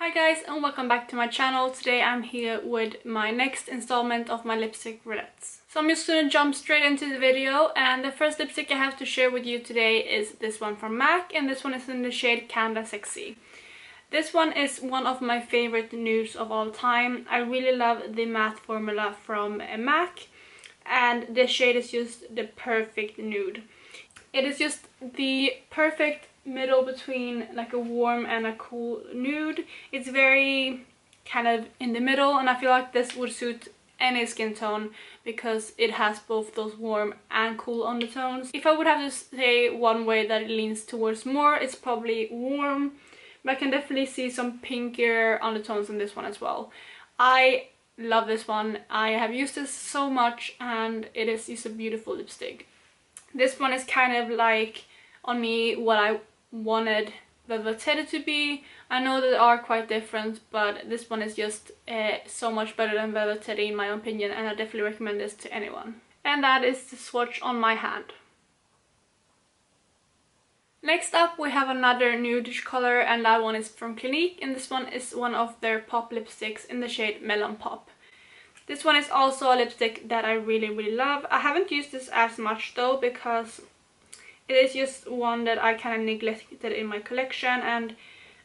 Hi guys, and welcome back to my channel. Today I'm here with my next installment of my lipstick roulettes. So I'm just gonna jump straight into the video, and the first lipstick I have to share with you today is this one from MAC, and this one is in the shade Kinda Sexy. This one is one of my favorite nudes of all time. I really love the matte formula from MAC, and this shade is just the perfect nude. It is just the perfect middle between like a warm and a cool nude. It's very kind of in the middle, and I feel like this would suit any skin tone because it has both those warm and cool undertones. If I would have to say one way that it leans towards more, it's probably warm, but I can definitely see some pinkier undertones in this one as well. I love this one. I have used this so much, and it is just a beautiful lipstick. This one is kind of like, on me, what I wanted Velvet to be. I know that they are quite different, but this one is just so much better than Velvet in my opinion, and I definitely recommend this to anyone. And that is the swatch on my hand. Next up we have another nudish color, and that one is from Clinique, and this one is one of their pop lipsticks in the shade Melon Pop. This one is also a lipstick that I really love. I haven't used this as much though, because it is just one that I kind of neglected in my collection, and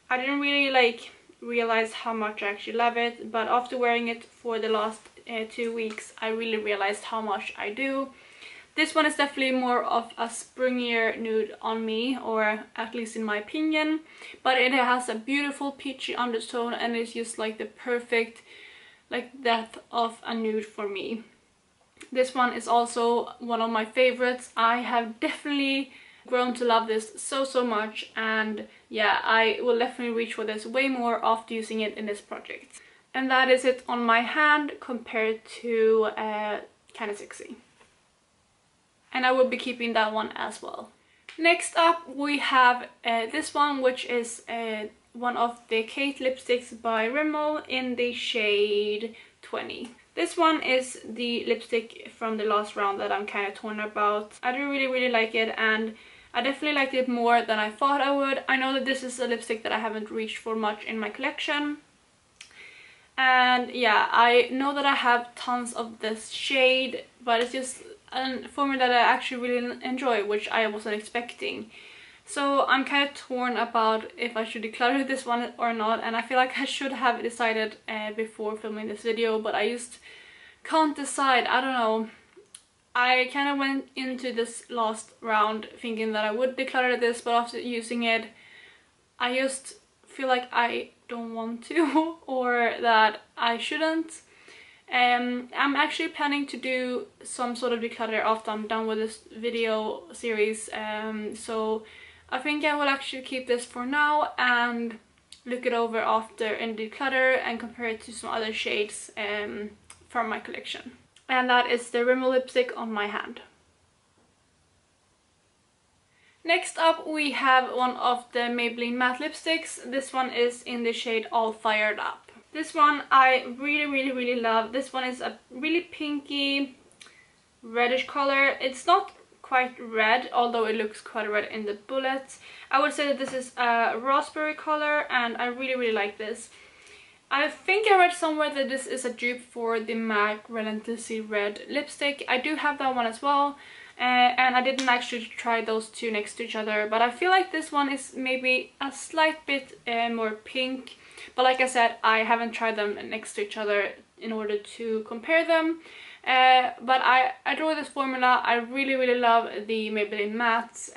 I didn't really realize how much I actually love it, but after wearing it for the last 2 weeks I really realized how much I do. This one is definitely more of a springier nude on me, or at least in my opinion, but it has a beautiful peachy undertone, and it's just like the perfect depth of a nude for me. This one is also one of my favorites. I have definitely grown to love this so much, and yeah, I will definitely reach for this way more after using it in this project. And that is it on my hand compared to Kinda Sexy. And I will be keeping that one as well. Next up we have this one, which is one of the Kate lipsticks by Rimmel in the shade 20. This one is the lipstick from the last round that I'm kind of torn about. I do really like it, and I definitely liked it more than I thought I would. I know that this is a lipstick that I haven't reached for much in my collection. And yeah, I know that I have tons of this shade, but it's just a formula that I actually really enjoy, which I wasn't expecting. So I'm kind of torn about if I should declutter this one or not, and I feel like I should have decided before filming this video, but I just can't decide. I don't know. I kind of went into this last round thinking that I would declutter this, but after using it I just feel like I don't want to, or that I shouldn't. I'm actually planning to do some sort of declutter after I'm done with this video series, so I think I will actually keep this for now and look it over after in declutter and compare it to some other shades from my collection. And that is the Rimmel lipstick on my hand. Next up we have one of the Maybelline matte lipsticks. This one is in the shade All Fired Up. This one I really love. This one is a really pinky reddish color. It's not quite red, although it looks quite red in the bullets. I would say that this is a raspberry color, and I really like this. I think I read somewhere that this is a dupe for the MAC Relentlessly Red lipstick. I do have that one as well, and I didn't actually try those two next to each other, but I feel like this one is maybe a slight bit more pink. But like I said, I haven't tried them next to each other in order to compare them. But I adore this formula. I really love the Maybelline mattes,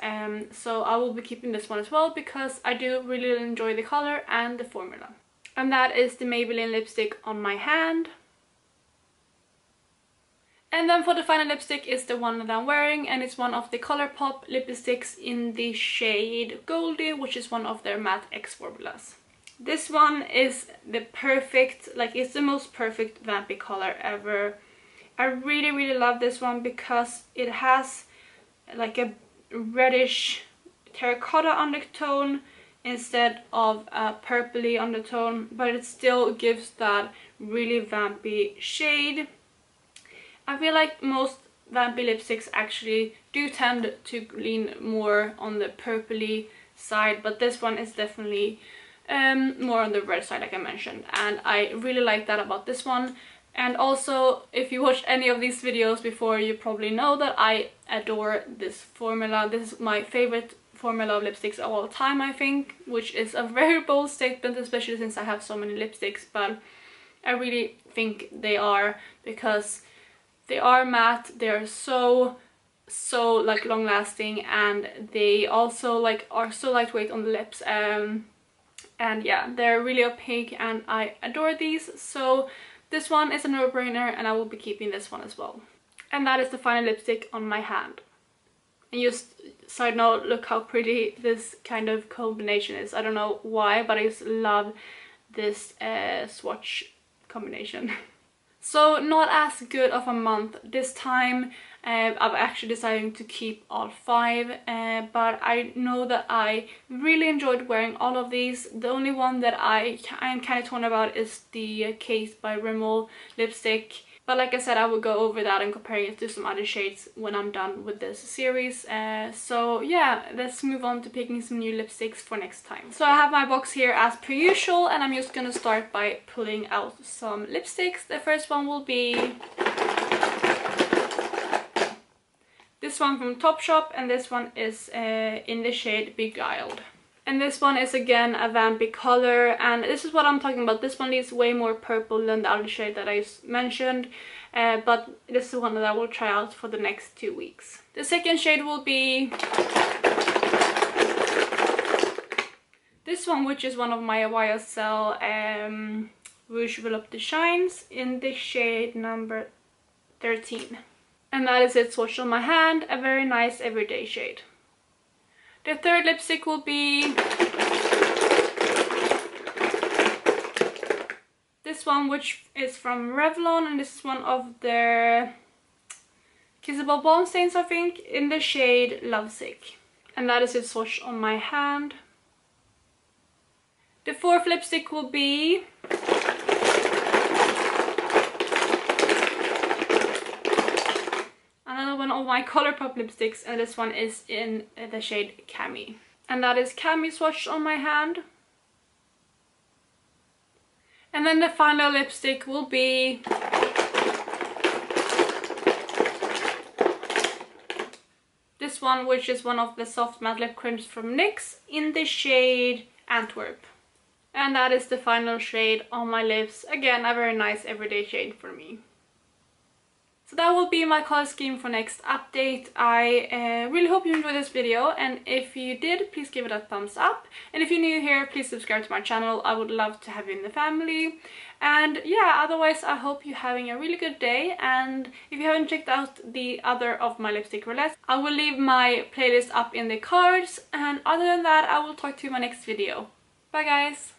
so I will be keeping this one as well because I do really enjoy the color and the formula. And that is the Maybelline lipstick on my hand. And then for the final lipstick is the one that I'm wearing, and it's one of the Colourpop lipsticks in the shade Goldie, which is one of their matte X formulas. This one is the perfect, it's the most perfect vampy color ever. I really love this one because it has like a reddish terracotta undertone instead of a purpley undertone, but it still gives that really vampy shade. I feel like most vampy lipsticks actually do tend to lean more on the purpley side, but this one is definitely more on the red side like I mentioned, and I really like that about this one. And also, if you watched any of these videos before, you probably know that I adore this formula. This is my favorite formula of lipsticks of all time, I think, which is a very bold statement, especially since I have so many lipsticks, but I really think they are, because they are matte, they are so like long lasting, and they also like are so lightweight on the lips, and yeah, they're really opaque and I adore these. So this one is a no-brainer and I will be keeping this one as well. And that is the final lipstick on my hand. And just side note, look how pretty this kind of combination is. I don't know why, but I just love this swatch combination. So not as good of a month this time. I'm actually deciding to keep all 5, but I know that I really enjoyed wearing all of these. The only one that I am kind of torn about is the Case by Rimmel lipstick. But like I said, I will go over that and compare it to some other shades when I'm done with this series. So yeah, let's move on to picking some new lipsticks for next time. So I have my box here as per usual, and I'm just gonna start by pulling out some lipsticks. The first one will be this one from Topshop, and this one is in the shade Beguiled. And this one is again a vampy color, and this is what I'm talking about. This one is way more purple than the other shade that I mentioned, but this is the one that I will try out for the next 2 weeks. The second shade will be this one, which is one of my YSL Rouge Volupte shines in the shade number 13. And that is it swatched on my hand, a very nice everyday shade. The third lipstick will be this one, which is from Revlon, and this is one of their Kissable Balm stains, I think, in the shade Lovesick. And that is it swatched on my hand. The fourth lipstick will be one of my Colourpop lipsticks, and this one is in the shade Cami. And that is Cami swatched on my hand. And then the final lipstick will be this one, which is one of the soft matte lip creams from NYX in the shade Antwerp. And that is the final shade on my lips. Again, a very nice everyday shade for me. So that will be my color scheme for next update. I really hope you enjoyed this video, and if you did, please give it a thumbs up. And if you're new here, please subscribe to my channel. I would love to have you in the family. And yeah, otherwise I hope you're having a really good day, and if you haven't checked out the other of my lipstick roulettes, I will leave my playlist up in the cards. And other than that, I will talk to you in my next video. Bye guys!